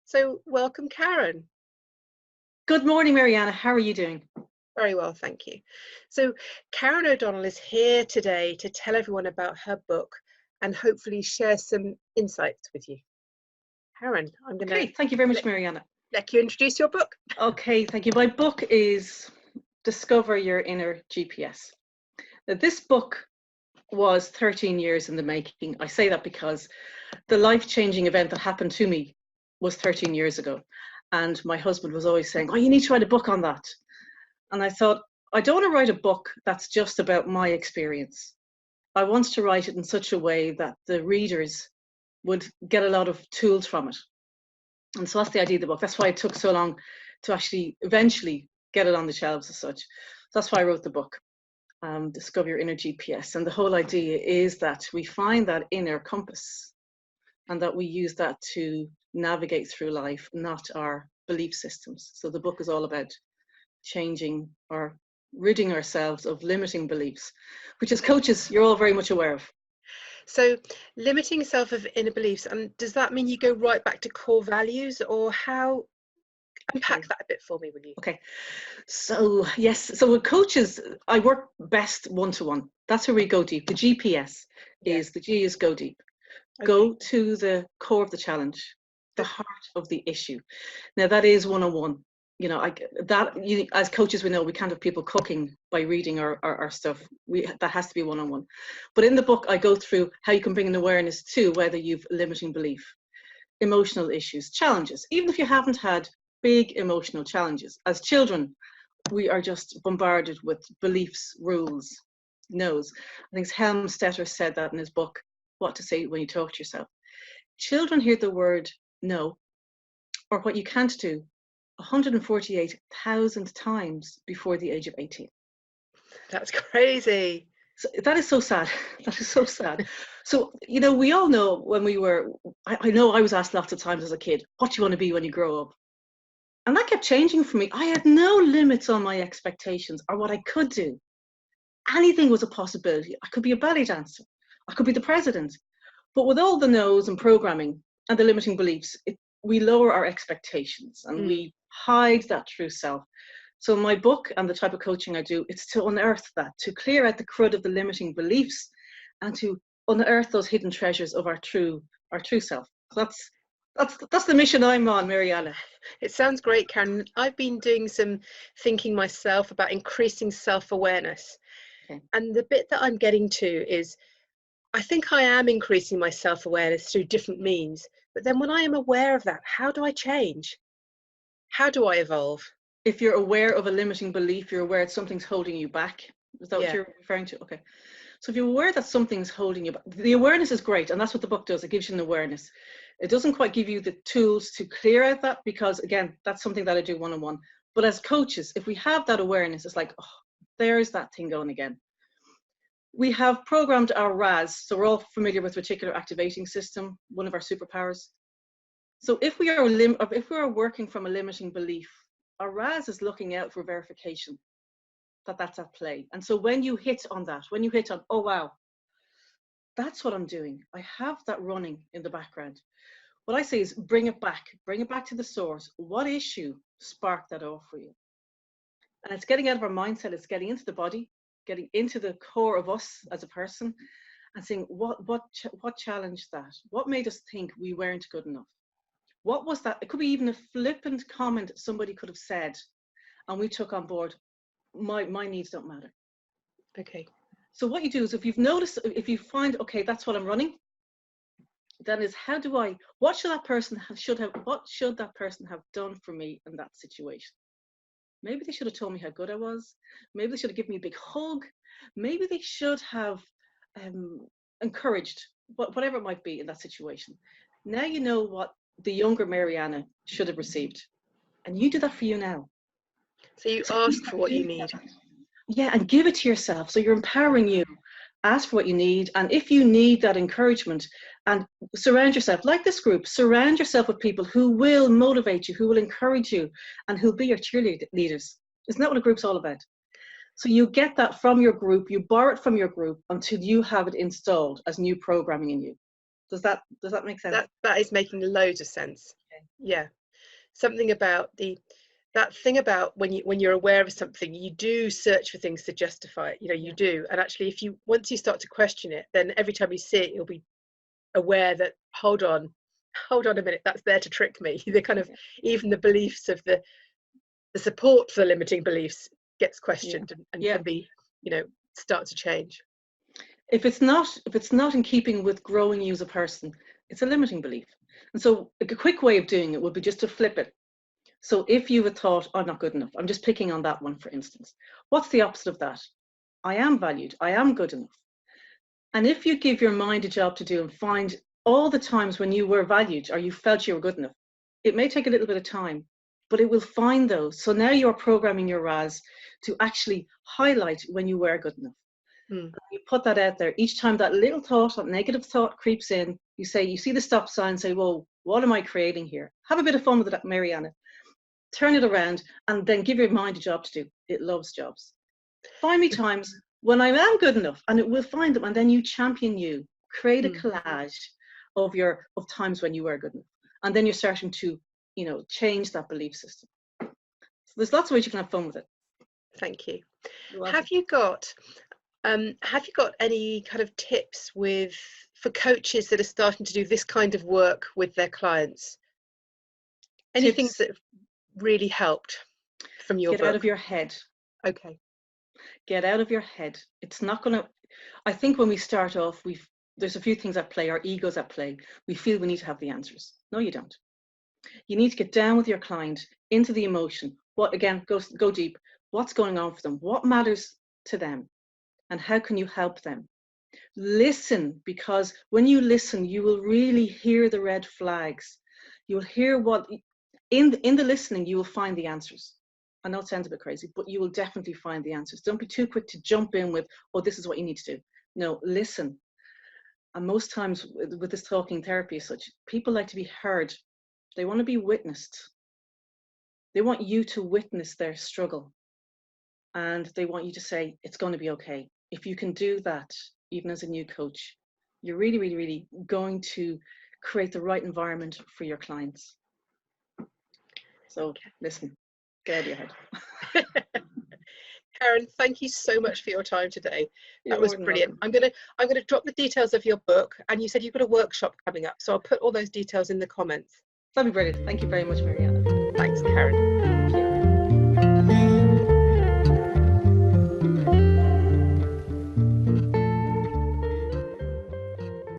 So welcome, Karen. Good morning, Mariana. How are you doing? Very well, thank you. So Karen O'Donnell is here today to tell everyone about her book and hopefully share some insights with you. Karen, I'm going to thank you very much, Mariana. let you introduce your book. Okay, thank you. My book is Discover Your Inner GPS. Now, this book was 13 years in the making. I say that because the life-changing event that happened to me was 13 years ago. And my husband was always saying, oh, you need to write a book on that. And I thought, I don't want to write a book that's just about my experience. I want to write it in such a way that the readers would get a lot of tools from it. And so that's the idea of the book. That's why it took so long to actually eventually get it on the shelves as such. So that's why I wrote the book, Discover Your Inner GPS. And the whole idea is that we find that inner compass and that we use that to navigate through life, not our belief systems. So the book is all about changing or ridding ourselves of limiting beliefs, which as coaches, you're all very much aware of. So limiting yourself of inner beliefs, and does that mean you go right back to core values, or how? Unpack that a bit for me, will you? Okay. So yes, so with coaches, I work best one-to-one. That's where we go deep. The GPS is, the G is go deep. Okay. Go to the core of the challenge, the heart of the issue. Now that is one-on-one. You know, as coaches, we know we can't have people cooking by reading our stuff. That has to be one-on-one. But in the book, I go through how you can bring an awareness to whether you've limiting belief, emotional issues, challenges, even if you haven't had big emotional challenges. As children, we are just bombarded with beliefs, rules, no's. I think Helmstetter said that in his book, What to Say When You Talk to Yourself. Children hear the word no, or what you can't do, 148,000 times before the age of 18. That's crazy. So that is so sad. That is so sad. So, you know, we all know when we were, I know I was asked lots of times as a kid, what do you want to be when you grow up? And that kept changing for me. I had no limits on my expectations or what I could do. Anything was a possibility. I could be a ballet dancer. I could be the president. But with all the no's and programming and the limiting beliefs, we lower our expectations and we hide that true self. So my book and the type of coaching I do, it's to unearth that, to clear out the crud of the limiting beliefs and to unearth those hidden treasures of our true self. So that's the mission I'm on, Mariana. It sounds great, Karen. I've been doing some thinking myself about increasing self-awareness. Okay. And the bit that I'm getting to is, I think I am increasing my self-awareness through different means. But then when I am aware of that, how do I change? How do I evolve? If you're aware of a limiting belief, you're aware that something's holding you back. Is that what you're referring to? Okay. So if you're aware that something's holding you back, the awareness is great. And that's what the book does. It gives you an awareness. It doesn't quite give you the tools to clear out that, because again, that's something that I do one-on-one. But as coaches, if we have that awareness, it's like, oh, there's that thing going again. We have programmed our RAS. So we're all familiar with reticular activating system, one of our superpowers. So if we are working from a limiting belief, our RAS is looking out for verification that that's at play. And so when you hit on that, when you hit on, oh, wow, that's what I'm doing. I have that running in the background. What I say is bring it back to the source. What issue sparked that off for you? And it's getting out of our mindset. It's getting into the body, getting into the core of us as a person and saying, what challenged that? What made us think we weren't good enough? What was that? It could be even a flippant comment somebody could have said, and we took on board, my needs don't matter. Okay. So what you do is, if you find, okay, that's what I'm running, then is what should that person have done for me in that situation? Maybe they should have told me how good I was. Maybe they should have given me a big hug. Maybe they should have encouraged, whatever it might be in that situation. Now you know what the younger Mariana should have received. And you do that for you now. So you ask for what you need. Yeah, and give it to yourself. So you're empowering you. Ask for what you need. And if you need that encouragement, and surround yourself, like this group, surround yourself with people who will motivate you, who will encourage you, and who'll be your cheerleaders. Isn't that what a group's all about? So you get that from your group, you borrow it from your group until you have it installed as new programming in you. Does that make sense? That is making loads of sense. Yeah. Something about that thing about when you're aware of something, you do search for things to justify it. You do. And actually, once you start to question it, then every time you see it, you'll be aware that hold on a minute, that's there to trick me. The kind of even the beliefs of the support for the limiting beliefs gets questioned and can be, start to change. If it's not in keeping with growing you as a person, it's a limiting belief. And so a quick way of doing it would be just to flip it. So if you have a thought, I'm not good enough, I'm just picking on that one, for instance. What's the opposite of that? I am valued, I am good enough. And if you give your mind a job to do and find all the times when you were valued or you felt you were good enough, it may take a little bit of time, but it will find those. So now you're programming your RAS to actually highlight when you were good enough. You put that out there. Each time that little thought, that negative thought creeps in, you see the stop sign, say, whoa, what am I creating here? Have a bit of fun with it, Mariana. Turn it around and then give your mind a job to do. It loves jobs. Find me times when I am good enough, and it will find them. And then you champion you. Create a collage of times when you were good enough. And then you're starting to, change that belief system. So there's lots of ways you can have fun with it. Thank you. Have you got any kind of tips for coaches that are starting to do this kind of work with their clients? Any things that have really helped from your book? Get out of your head. Okay. Get out of your head. It's not going to, I think when we start off, there's a few things at play, our egos at play. We feel we need to have the answers. No, you don't. You need to get down with your client, into the emotion. Go deep. What's going on for them? What matters to them? And how can you help them? Listen, because when you listen, you will really hear the red flags. You'll hear in the listening, you will find the answers. I know it sounds a bit crazy, but you will definitely find the answers. Don't be too quick to jump in with, oh, this is what you need to do. No, listen. And most times with this talking therapy as such, people like to be heard. They want to be witnessed. They want you to witness their struggle. And they want you to say, it's going to be okay. If you can do that, even as a new coach, you're really, really, really going to create the right environment for your clients. So listen, get out of your head. Karen, thank you so much for your time today. That was brilliant. I'm gonna drop the details of your book, and you said you've got a workshop coming up, so I'll put all those details in the comments. That'd be brilliant. Thank you very much, Mariana. Thanks, Karen.